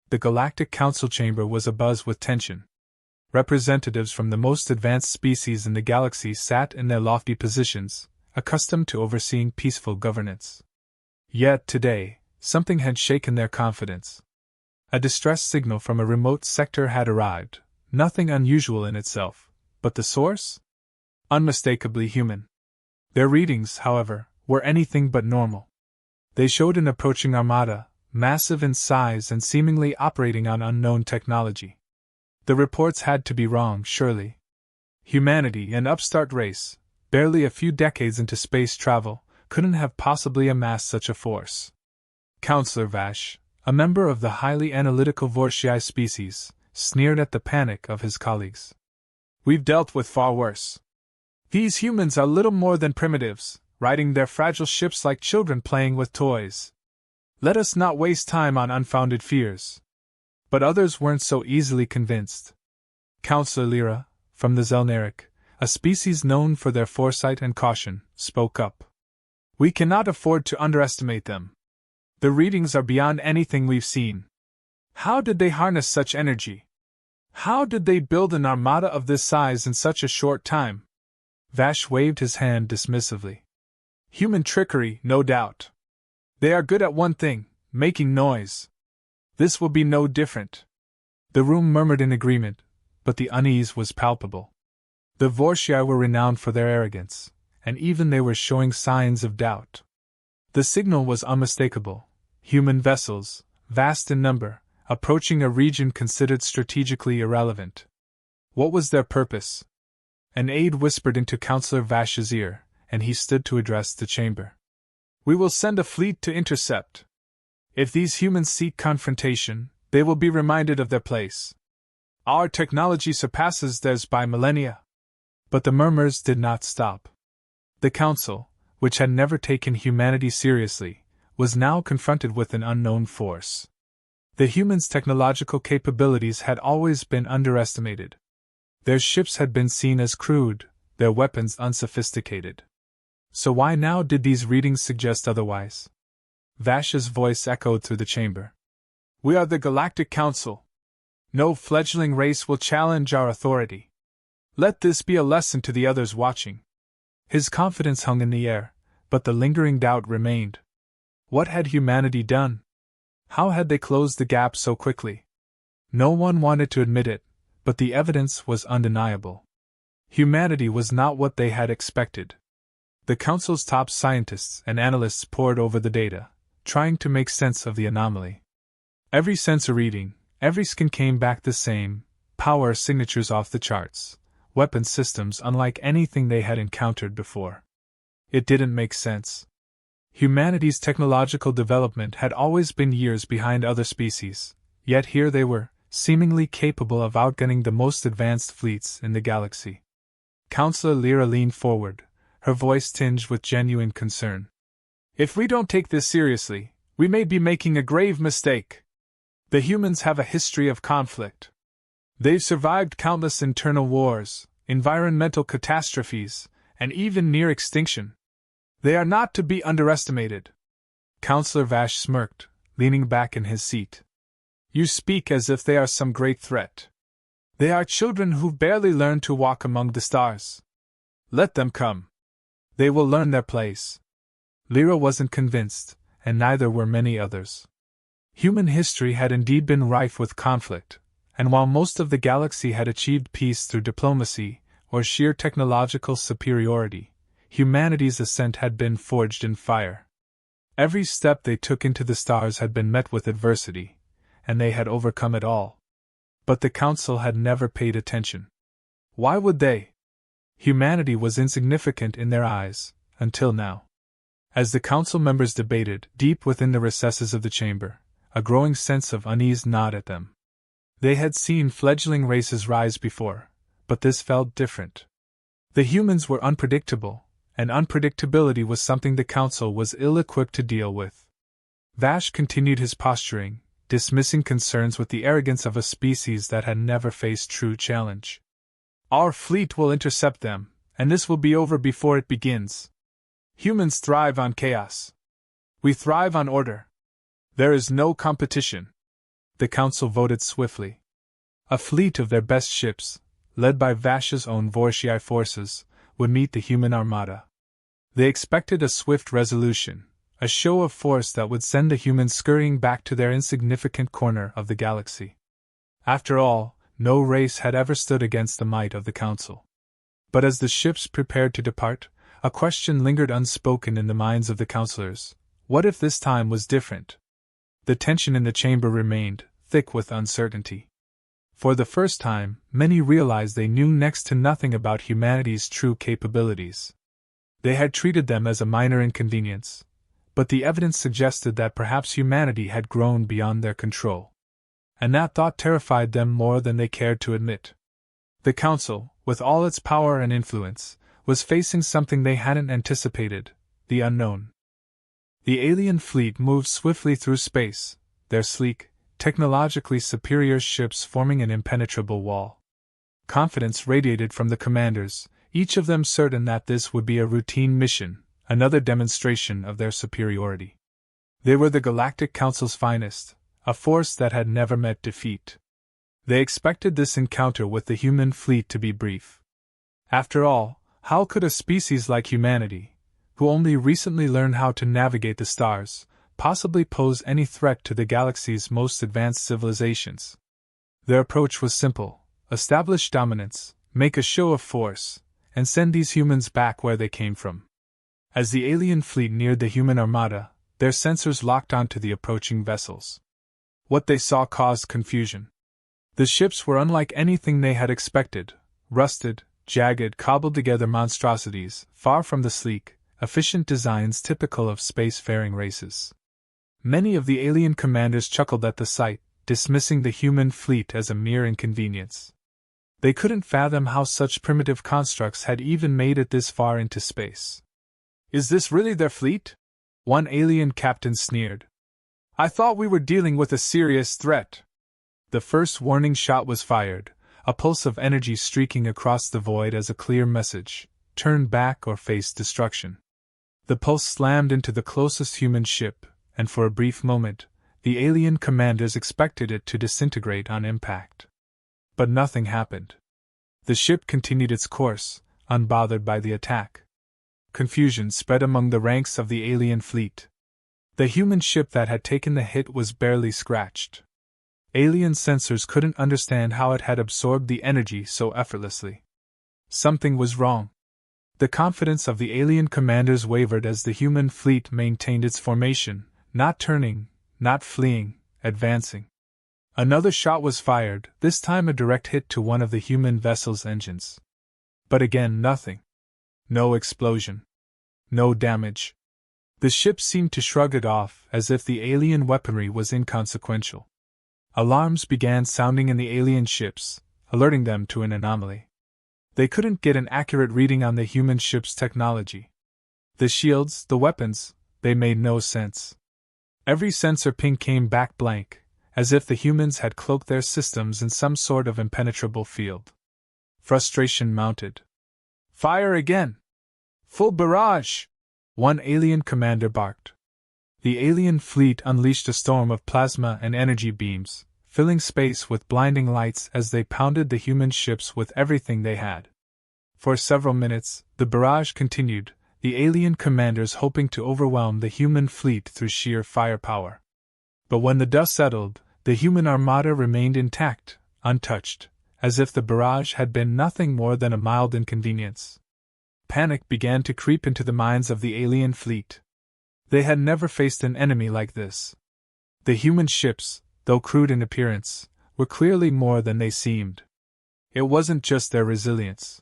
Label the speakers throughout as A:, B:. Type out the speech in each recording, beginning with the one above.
A: The Galactic Council chamber was abuzz with tension. Representatives from the most advanced species in the galaxy sat in their lofty positions, accustomed to overseeing peaceful governance. Yet today, something had shaken their confidence. A distress signal from a remote sector had arrived, nothing unusual in itself, but the source? Unmistakably human. Their readings, however, were anything but normal. They showed an approaching armada, massive in size and seemingly operating on unknown technology. The reports had to be wrong, surely. Humanity, an upstart race, barely a few decades into space travel, couldn't have possibly amassed such a force. Counselor Vash, a member of the highly analytical Vorshii species, sneered at the panic of his colleagues. We've dealt with far worse. These humans are little more than primitives, riding their fragile ships like children playing with toys. Let us not waste time on unfounded fears. But others weren't so easily convinced. Counselor Lyra, from the Zelneric, a species known for their foresight and caution, spoke up. We cannot afford to underestimate them. The readings are beyond anything we've seen. How did they harness such energy? How did they build an armada of this size in such a short time? Vash waved his hand dismissively. Human trickery, no doubt. They are good at one thing, making noise. This will be no different. The room murmured in agreement, but the unease was palpable. The Vorshii were renowned for their arrogance, and even they were showing signs of doubt. The signal was unmistakable. Human vessels, vast in number, approaching a region considered strategically irrelevant. What was their purpose? An aide whispered into Counselor Vash's ear, and he stood to address the chamber. We will send a fleet to intercept. If these humans seek confrontation, they will be reminded of their place. Our technology surpasses theirs by millennia. But the murmurs did not stop. The Council, which had never taken humanity seriously, was now confronted with an unknown force. The humans' technological capabilities had always been underestimated. Their ships had been seen as crude, their weapons unsophisticated. So why now did these readings suggest otherwise? Vash's voice echoed through the chamber. We are the Galactic Council. No fledgling race will challenge our authority. Let this be a lesson to the others watching. His confidence hung in the air, but the lingering doubt remained. What had humanity done? How had they closed the gap so quickly? No one wanted to admit it, but the evidence was undeniable. Humanity was not what they had expected. The Council's top scientists and analysts pored over the data, trying to make sense of the anomaly. Every sensor reading, every scan came back the same: power signatures off the charts, weapon systems unlike anything they had encountered before. It didn't make sense. Humanity's technological development had always been years behind other species, yet here they were, seemingly capable of outgunning the most advanced fleets in the galaxy. Counselor Lyra leaned forward, her voice tinged with genuine concern. If we don't take this seriously, we may be making a grave mistake. The humans have a history of conflict. They've survived countless internal wars, environmental catastrophes, and even near extinction. They are not to be underestimated. Counselor Vash smirked, leaning back in his seat. You speak as if they are some great threat. They are children who've barely learned to walk among the stars. Let them come. They will learn their place. Lyra wasn't convinced, and neither were many others. Human history had indeed been rife with conflict, and while most of the galaxy had achieved peace through diplomacy or sheer technological superiority, humanity's ascent had been forged in fire. Every step they took into the stars had been met with adversity, and they had overcome it all. But the Council had never paid attention. Why would they? Humanity was insignificant in their eyes, until now. As the Council members debated, deep within the recesses of the chamber, a growing sense of unease gnawed at them. They had seen fledgling races rise before, but this felt different. The humans were unpredictable, and unpredictability was something the Council was ill-equipped to deal with. Vash continued his posturing, dismissing concerns with the arrogance of a species that had never faced true challenge. Our fleet will intercept them, and this will be over before it begins. Humans thrive on chaos. We thrive on order. There is no competition. The council voted swiftly. A fleet of their best ships, led by Vash's own Horrified forces, would meet the human armada. They expected a swift resolution, a show of force that would send the humans scurrying back to their insignificant corner of the galaxy. After all, no race had ever stood against the might of the council. But as the ships prepared to depart, a question lingered unspoken in the minds of the councilors. What if this time was different? The tension in the chamber remained, thick with uncertainty. For the first time, many realized they knew next to nothing about humanity's true capabilities. They had treated them as a minor inconvenience, but the evidence suggested that perhaps humanity had grown beyond their control. And that thought terrified them more than they cared to admit. The Council, with all its power and influence, was facing something they hadn't anticipated: the unknown. The alien fleet moved swiftly through space, their sleek, technologically superior ships forming an impenetrable wall. Confidence radiated from the commanders, each of them certain that this would be a routine mission, another demonstration of their superiority. They were the Galactic Council's finest, a force that had never met defeat. They expected this encounter with the human fleet to be brief. After all, how could a species like humanity, who only recently learned how to navigate the stars, possibly pose any threat to the galaxy's most advanced civilizations? Their approach was simple: establish dominance, make a show of force, and send these humans back where they came from. As the alien fleet neared the human armada, their sensors locked onto the approaching vessels. What they saw caused confusion. The ships were unlike anything they had expected: rusted, jagged, cobbled-together monstrosities, far from the sleek, efficient designs typical of spacefaring races. Many of the alien commanders chuckled at the sight, dismissing the human fleet as a mere inconvenience. They couldn't fathom how such primitive constructs had even made it this far into space. "Is this really their fleet?" one alien captain sneered. "I thought we were dealing with a serious threat." The first warning shot was fired, a pulse of energy streaking across the void as a clear message: turn back or face destruction. The pulse slammed into the closest human ship, and for a brief moment, the alien commanders expected it to disintegrate on impact. But nothing happened. The ship continued its course, unbothered by the attack. Confusion spread among the ranks of the alien fleet. The human ship that had taken the hit was barely scratched. Alien sensors couldn't understand how it had absorbed the energy so effortlessly. Something was wrong. The confidence of the alien commanders wavered as the human fleet maintained its formation, not turning, not fleeing, advancing. Another shot was fired, this time a direct hit to one of the human vessel's engines. But again nothing. No explosion. No damage. The ship seemed to shrug it off, as if the alien weaponry was inconsequential. Alarms began sounding in the alien ships, alerting them to an anomaly. They couldn't get an accurate reading on the human ship's technology. The shields, the weapons, they made no sense. Every sensor ping came back blank, as if the humans had cloaked their systems in some sort of impenetrable field. Frustration mounted. "Fire again! Full barrage!" one alien commander barked. The alien fleet unleashed a storm of plasma and energy beams, filling space with blinding lights as they pounded the human ships with everything they had. For several minutes, the barrage continued, the alien commanders hoping to overwhelm the human fleet through sheer firepower. But when the dust settled, the human armada remained intact, untouched, as if the barrage had been nothing more than a mild inconvenience. Panic began to creep into the minds of the alien fleet. They had never faced an enemy like this. The human ships, though crude in appearance, were clearly more than they seemed. It wasn't just their resilience.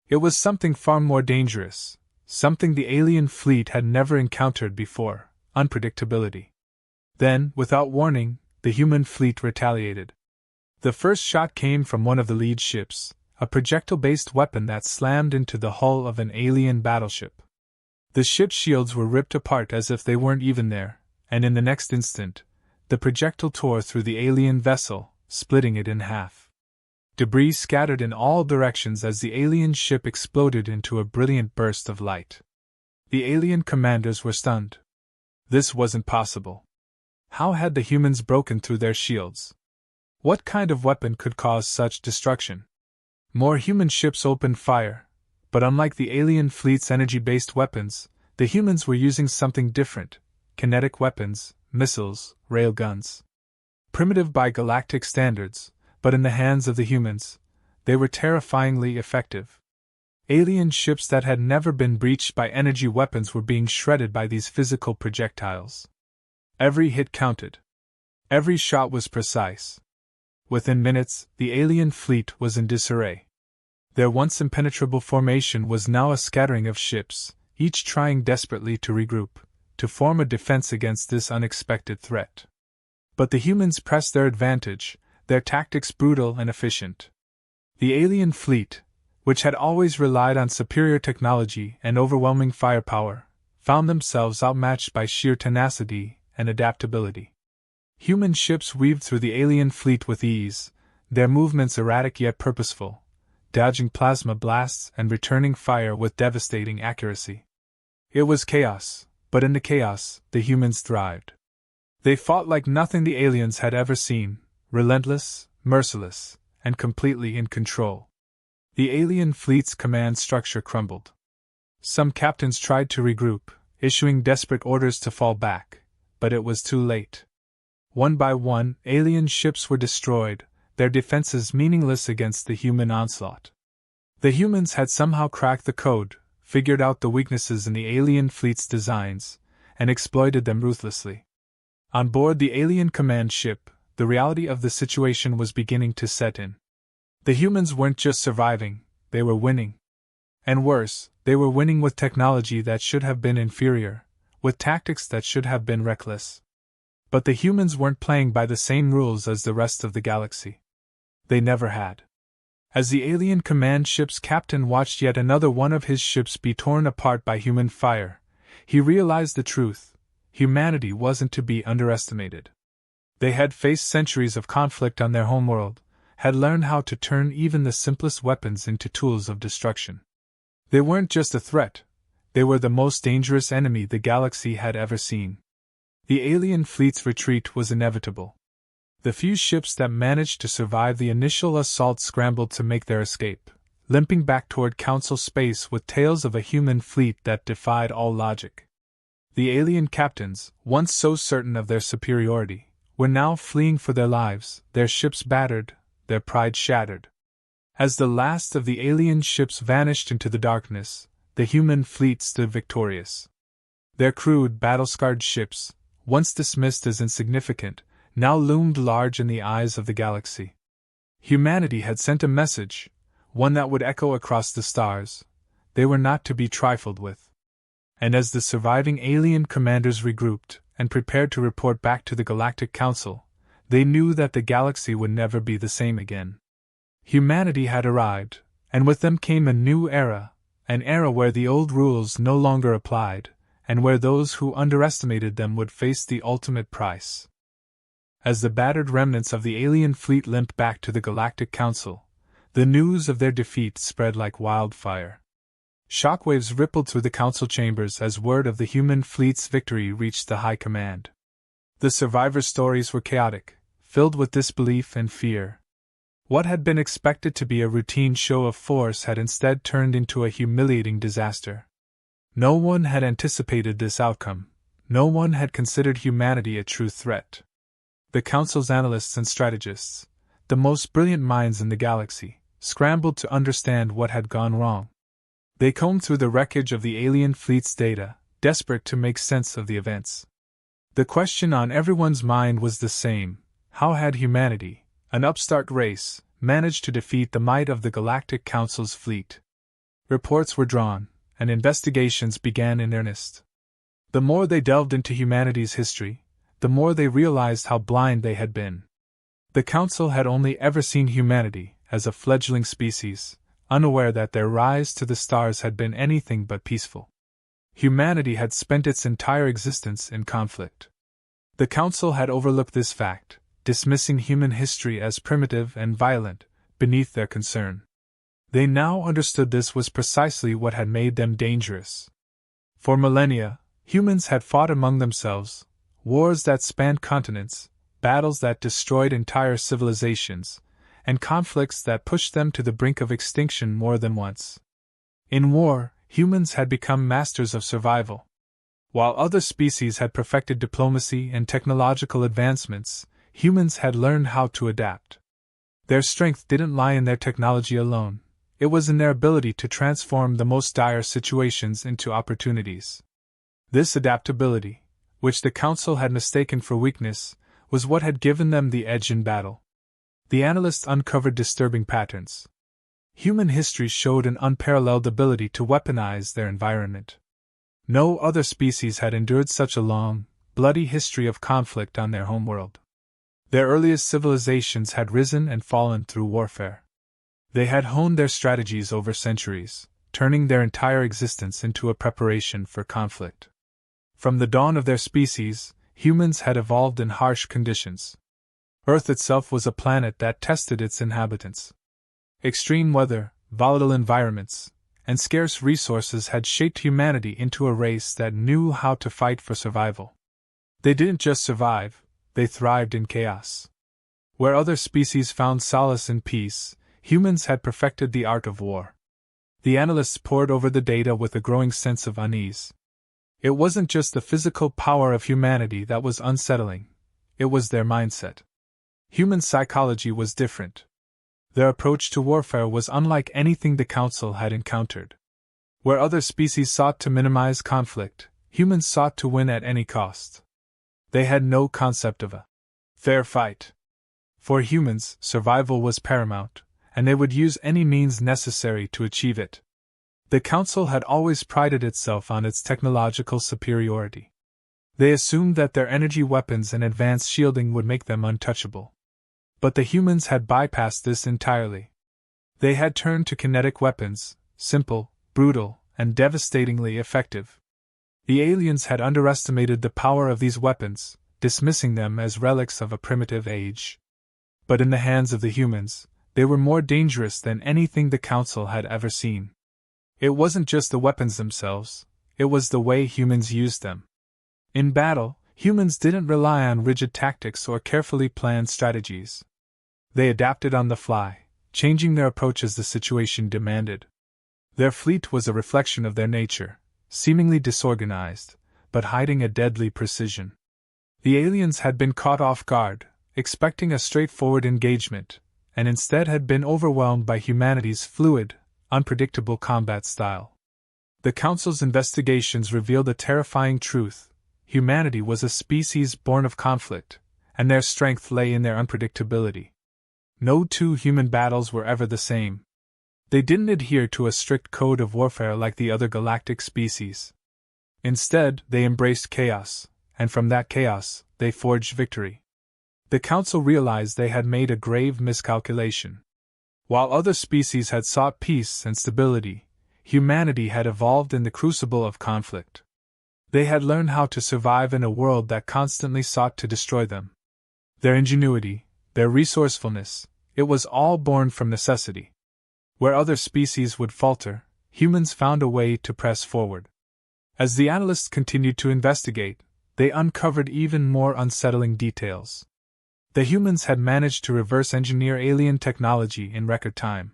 A: It was something far more dangerous, something the alien fleet had never encountered before: unpredictability. Then, without warning, the human fleet retaliated. The first shot came from one of the lead ships, a projectile-based weapon that slammed into the hull of an alien battleship. The ship's shields were ripped apart as if they weren't even there, and in the next instant, the projectile tore through the alien vessel, splitting it in half. Debris scattered in all directions as the alien ship exploded into a brilliant burst of light. The alien commanders were stunned. This wasn't possible. How had the humans broken through their shields? What kind of weapon could cause such destruction? More human ships opened fire, but unlike the alien fleet's energy-based weapons, the humans were using something different: kinetic weapons, missiles, railguns. Primitive by galactic standards, but in the hands of the humans, they were terrifyingly effective. Alien ships that had never been breached by energy weapons were being shredded by these physical projectiles. Every hit counted. Every shot was precise. Within minutes, the alien fleet was in disarray. Their once impenetrable formation was now a scattering of ships, each trying desperately to regroup, to form a defense against this unexpected threat. But the humans pressed their advantage, their tactics brutal and efficient. The alien fleet, which had always relied on superior technology and overwhelming firepower, found themselves outmatched by sheer tenacity and adaptability. Human ships weaved through the alien fleet with ease, their movements erratic yet purposeful, dodging plasma blasts and returning fire with devastating accuracy. It was chaos, but in the chaos, the humans thrived. They fought like nothing the aliens had ever seen, relentless, merciless, and completely in control. The alien fleet's command structure crumbled. Some captains tried to regroup, issuing desperate orders to fall back, but it was too late. One by one, alien ships were destroyed, their defenses meaningless against the human onslaught. The humans had somehow cracked the code, figured out the weaknesses in the alien fleet's designs, and exploited them ruthlessly. On board the alien command ship, the reality of the situation was beginning to set in. The humans weren't just surviving, they were winning. And worse, they were winning with technology that should have been inferior, with tactics that should have been reckless. But the humans weren't playing by the same rules as the rest of the galaxy. They never had. As the alien command ship's captain watched yet another one of his ships be torn apart by human fire, he realized the truth: humanity wasn't to be underestimated. They had faced centuries of conflict on their homeworld, had learned how to turn even the simplest weapons into tools of destruction. They weren't just a threat, they were the most dangerous enemy the galaxy had ever seen. The alien fleet's retreat was inevitable. The few ships that managed to survive the initial assault scrambled to make their escape, limping back toward Council space with tales of a human fleet that defied all logic. The alien captains, once so certain of their superiority, were now fleeing for their lives, their ships battered, their pride shattered. As the last of the alien ships vanished into the darkness, the human fleet stood victorious. Their crude, battle-scarred ships, once dismissed as insignificant, now loomed large in the eyes of the galaxy. Humanity had sent a message, one that would echo across the stars. They were not to be trifled with. And as the surviving alien commanders regrouped and prepared to report back to the Galactic Council, they knew that the galaxy would never be the same again. Humanity had arrived, and with them came a new era, an era where the old rules no longer applied, and where those who underestimated them would face the ultimate price. As the battered remnants of the alien fleet limped back to the Galactic Council, the news of their defeat spread like wildfire. Shockwaves rippled through the council chambers as word of the human fleet's victory reached the High Command. The survivors' stories were chaotic, filled with disbelief and fear. What had been expected to be a routine show of force had instead turned into a humiliating disaster. No one had anticipated this outcome. No one had considered humanity a true threat. The Council's analysts and strategists, the most brilliant minds in the galaxy, scrambled to understand what had gone wrong. They combed through the wreckage of the alien fleet's data, desperate to make sense of the events. The question on everyone's mind was the same: how had humanity, an upstart race, managed to defeat the might of the Galactic Council's fleet? Reports were drawn, and investigations began in earnest. The more they delved into humanity's history, the more they realized how blind they had been. The Council had only ever seen humanity as a fledgling species, unaware that their rise to the stars had been anything but peaceful. Humanity had spent its entire existence in conflict. The Council had overlooked this fact, dismissing human history as primitive and violent, beneath their concern. They now understood this was precisely what had made them dangerous. For millennia, humans had fought among themselves, wars that spanned continents, battles that destroyed entire civilizations, and conflicts that pushed them to the brink of extinction more than once. In war, humans had become masters of survival. While other species had perfected diplomacy and technological advancements, humans had learned how to adapt. Their strength didn't lie in their technology alone, it was in their ability to transform the most dire situations into opportunities. This adaptability, which the Council had mistaken for weakness, was what had given them the edge in battle. The analysts uncovered disturbing patterns. Human history showed an unparalleled ability to weaponize their environment. No other species had endured such a long, bloody history of conflict on their homeworld. Their earliest civilizations had risen and fallen through warfare. They had honed their strategies over centuries, turning their entire existence into a preparation for conflict. From the dawn of their species, humans had evolved in harsh conditions. Earth itself was a planet that tested its inhabitants. Extreme weather, volatile environments, and scarce resources had shaped humanity into a race that knew how to fight for survival. They didn't just survive, they thrived in chaos. Where other species found solace in peace, humans had perfected the art of war. The analysts pored over the data with a growing sense of unease. It wasn't just the physical power of humanity that was unsettling, it was their mindset. Human psychology was different. Their approach to warfare was unlike anything the Council had encountered. Where other species sought to minimize conflict, humans sought to win at any cost. They had no concept of a fair fight. For humans, survival was paramount, and they would use any means necessary to achieve it. The Council had always prided itself on its technological superiority. They assumed that their energy weapons and advanced shielding would make them untouchable. But the humans had bypassed this entirely. They had turned to kinetic weapons, simple, brutal, and devastatingly effective. The aliens had underestimated the power of these weapons, dismissing them as relics of a primitive age. But in the hands of the humans, they were more dangerous than anything the Council had ever seen. It wasn't just the weapons themselves, it was the way humans used them. In battle, humans didn't rely on rigid tactics or carefully planned strategies. They adapted on the fly, changing their approach as the situation demanded. Their fleet was a reflection of their nature, seemingly disorganized, but hiding a deadly precision. The aliens had been caught off guard, expecting a straightforward engagement, and instead had been overwhelmed by humanity's fluid, unpredictable combat style. The Council's investigations revealed a terrifying truth: humanity was a species born of conflict, and their strength lay in their unpredictability. No two human battles were ever the same. They didn't adhere to a strict code of warfare like the other galactic species. Instead, they embraced chaos, and from that chaos, they forged victory. The Council realized they had made a grave miscalculation. While other species had sought peace and stability, humanity had evolved in the crucible of conflict. They had learned how to survive in a world that constantly sought to destroy them. Their ingenuity, their resourcefulness, it was all born from necessity. Where other species would falter, humans found a way to press forward. As the analysts continued to investigate, they uncovered even more unsettling details. The humans had managed to reverse engineer alien technology in record time.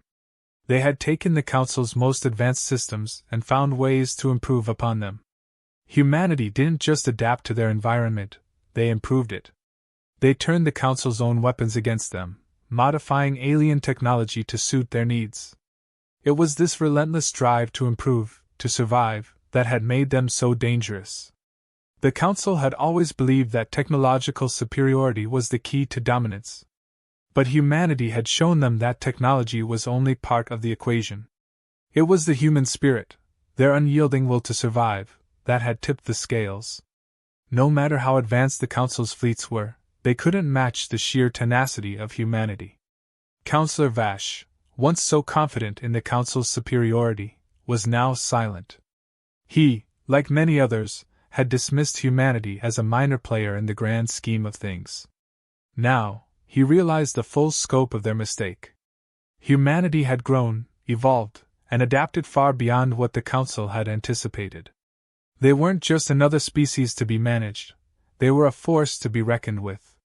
A: They had taken the Council's most advanced systems and found ways to improve upon them. Humanity didn't just adapt to their environment, they improved it. They turned the Council's own weapons against them, modifying alien technology to suit their needs. It was this relentless drive to improve, to survive, that had made them so dangerous. The Council had always believed that technological superiority was the key to dominance. But humanity had shown them that technology was only part of the equation. It was the human spirit, their unyielding will to survive, that had tipped the scales. No matter how advanced the Council's fleets were, they couldn't match the sheer tenacity of humanity. Councillor Vash, once so confident in the Council's superiority, was now silent. He, like many others, had dismissed humanity as a minor player in the grand scheme of things. Now, he realized the full scope of their mistake. Humanity had grown, evolved, and adapted far beyond what the Council had anticipated. They weren't just another species to be managed, they were a force to be reckoned with.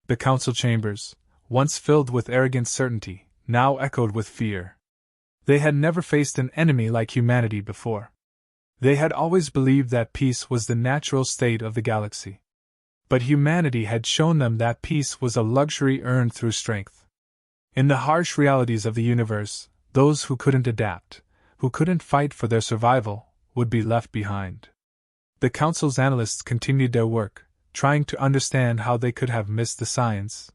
A: The council chambers, once filled with arrogant certainty, now echoed with fear. They had never faced an enemy like humanity before. They had always believed that peace was the natural state of the galaxy. But humanity had shown them that peace was a luxury earned through strength. In the harsh realities of the universe, those who couldn't adapt, who couldn't fight for their survival, would be left behind. The Council's analysts continued their work, trying to understand how they could have missed the signs.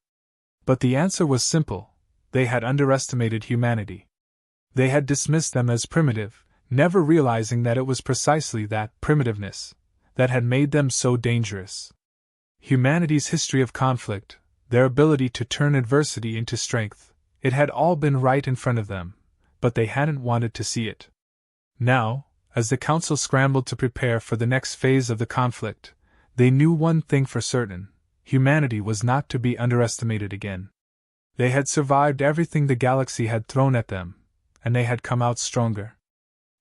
A: But the answer was simple: they had underestimated humanity. They had dismissed them as primitive, never realizing that it was precisely that primitiveness that had made them so dangerous. Humanity's history of conflict, their ability to turn adversity into strength, it had all been right in front of them, but they hadn't wanted to see it. Now, as the Council scrambled to prepare for the next phase of the conflict, they knew one thing for certain: humanity was not to be underestimated again. They had survived everything the galaxy had thrown at them, and they had come out stronger.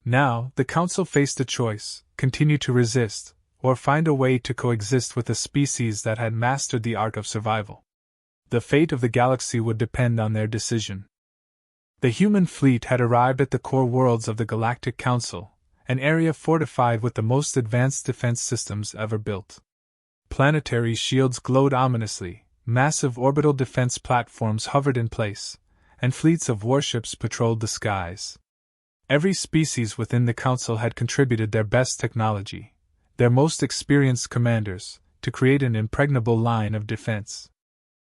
A: Now, the Council faced a choice: continue to resist, or find a way to coexist with a species that had mastered the art of survival. The fate of the galaxy would depend on their decision. The human fleet had arrived at the core worlds of the Galactic Council, an area fortified with the most advanced defense systems ever built. Planetary shields glowed ominously, massive orbital defense platforms hovered in place, and fleets of warships patrolled the skies. Every species within the Council had contributed their best technology, their most experienced commanders, to create an impregnable line of defense.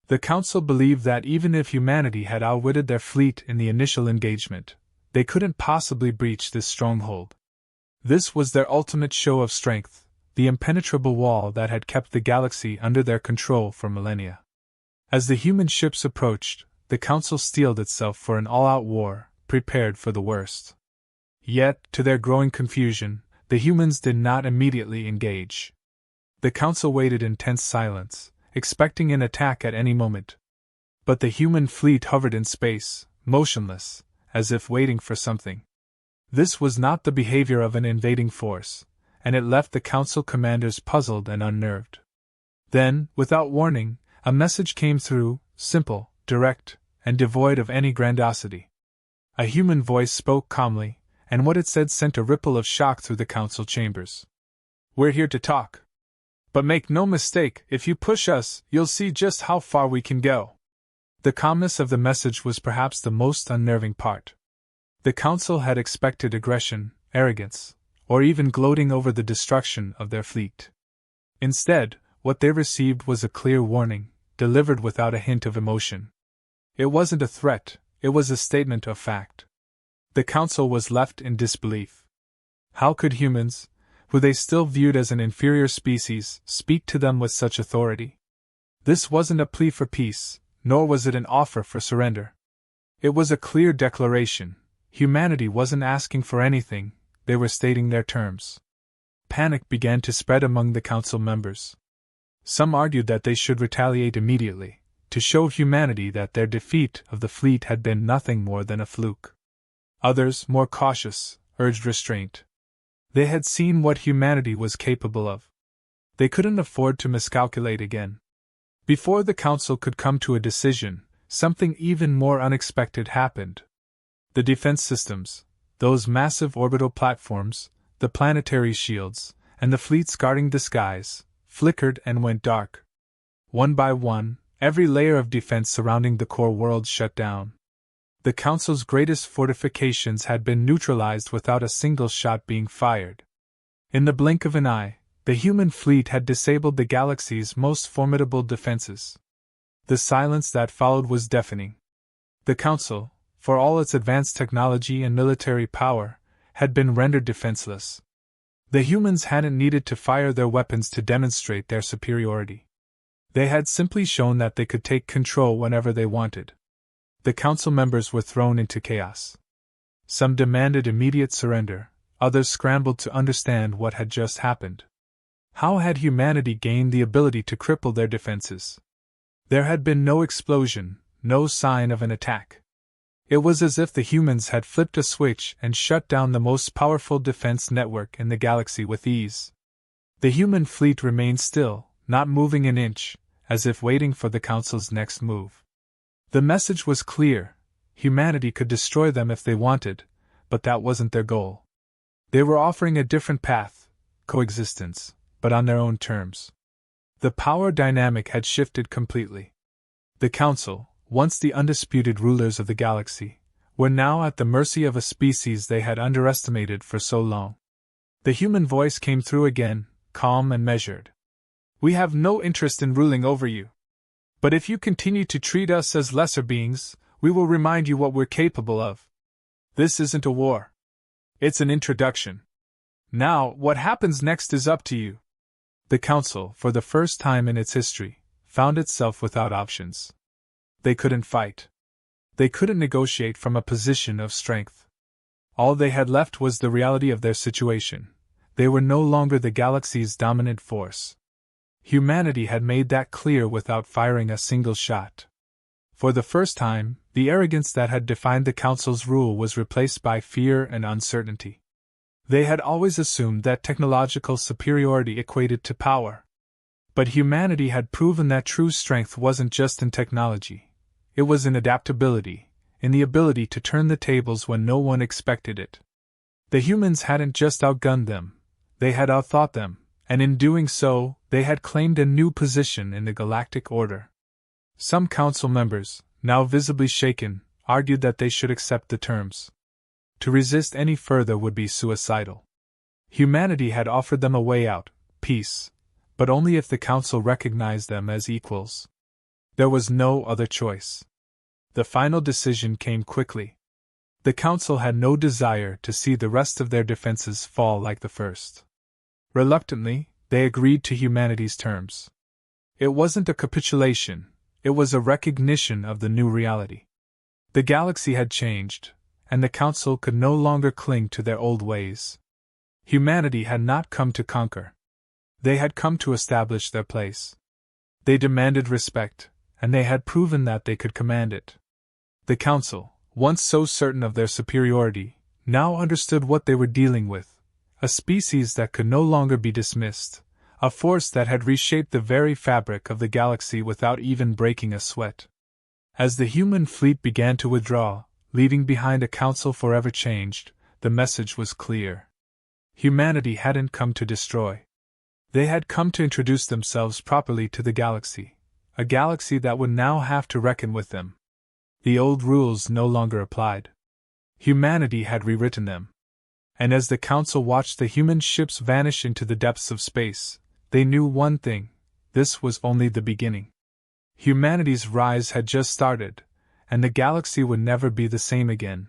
A: The Council believed that even if humanity had outwitted their fleet in the initial engagement, they couldn't possibly breach this stronghold. This was their ultimate show of strength, the impenetrable wall that had kept the galaxy under their control for millennia. As the human ships approached, the Council steeled itself for an all-out war, prepared for the worst. Yet, to their growing confusion, the humans did not immediately engage. The Council waited in tense silence, expecting an attack at any moment. But the human fleet hovered in space, motionless, as if waiting for something. This was not the behavior of an invading force, and it left the Council commanders puzzled and unnerved. Then, without warning, a message came through, simple, direct, and devoid of any grandiosity. A human voice spoke calmly, and what it said sent a ripple of shock through the Council chambers. "We're here to talk. But make no mistake, if you push us, you'll see just how far we can go." The calmness of the message was perhaps the most unnerving part. The Council had expected aggression, arrogance, or even gloating over the destruction of their fleet. Instead, what they received was a clear warning, delivered without a hint of emotion. It wasn't a threat, it was a statement of fact. The Council was left in disbelief. How could humans, who they still viewed as an inferior species, speak to them with such authority? This wasn't a plea for peace, nor was it an offer for surrender. It was a clear declaration. Humanity wasn't asking for anything, they were stating their terms. Panic began to spread among the Council members. Some argued that they should retaliate immediately, to show humanity that their defeat of the fleet had been nothing more than a fluke. Others, more cautious, urged restraint. They had seen what humanity was capable of. They couldn't afford to miscalculate again. Before the Council could come to a decision, something even more unexpected happened. The defense systems, those massive orbital platforms, the planetary shields, and the fleets guarding the skies, flickered and went dark. One by one, every layer of defense surrounding the core world shut down. The Council's greatest fortifications had been neutralized without a single shot being fired. In the blink of an eye, the human fleet had disabled the galaxy's most formidable defenses. The silence that followed was deafening. The Council, for all its advanced technology and military power, had been rendered defenseless. The humans hadn't needed to fire their weapons to demonstrate their superiority. They had simply shown that they could take control whenever they wanted. The Council members were thrown into chaos. Some demanded immediate surrender, others scrambled to understand what had just happened. How had humanity gained the ability to cripple their defenses? There had been no explosion, no sign of an attack. It was as if the humans had flipped a switch and shut down the most powerful defense network in the galaxy with ease. The human fleet remained still, not moving an inch, as if waiting for the Council's next move. The message was clear: humanity could destroy them if they wanted, but that wasn't their goal. They were offering a different path, coexistence, but on their own terms. The power dynamic had shifted completely. The Council, once the undisputed rulers of the galaxy, were now at the mercy of a species they had underestimated for so long. The human voice came through again, calm and measured. "We have no interest in ruling over you. But if you continue to treat us as lesser beings, we will remind you what we're capable of. This isn't a war. It's an introduction. Now, what happens next is up to you." The Council, for the first time in its history, found itself without options. They couldn't fight. They couldn't negotiate from a position of strength. All they had left was the reality of their situation. They were no longer the galaxy's dominant force. Humanity had made that clear without firing a single shot. For the first time, the arrogance that had defined the Council's rule was replaced by fear and uncertainty. They had always assumed that technological superiority equated to power. But humanity had proven that true strength wasn't just in technology. It was in adaptability, in the ability to turn the tables when no one expected it. The humans hadn't just outgunned them, they had outthought them, and in doing so, they had claimed a new position in the galactic order. Some Council members, now visibly shaken, argued that they should accept the terms. To resist any further would be suicidal. Humanity had offered them a way out, peace, but only if the Council recognized them as equals. There was no other choice. The final decision came quickly. The Council had no desire to see the rest of their defenses fall like the first. Reluctantly, they agreed to humanity's terms. It wasn't a capitulation, it was a recognition of the new reality. The galaxy had changed, and the Council could no longer cling to their old ways. Humanity had not come to conquer. They had come to establish their place. They demanded respect, and they had proven that they could command it. The Council, once so certain of their superiority, now understood what they were dealing with: a species that could no longer be dismissed, a force that had reshaped the very fabric of the galaxy without even breaking a sweat. As the human fleet began to withdraw, leaving behind a Council forever changed, the message was clear. Humanity hadn't come to destroy. They had come to introduce themselves properly to the galaxy, a galaxy that would now have to reckon with them. The old rules no longer applied. Humanity had rewritten them. And as the Council watched the human ships vanish into the depths of space, they knew one thing: this was only the beginning. Humanity's rise had just started, and the galaxy would never be the same again.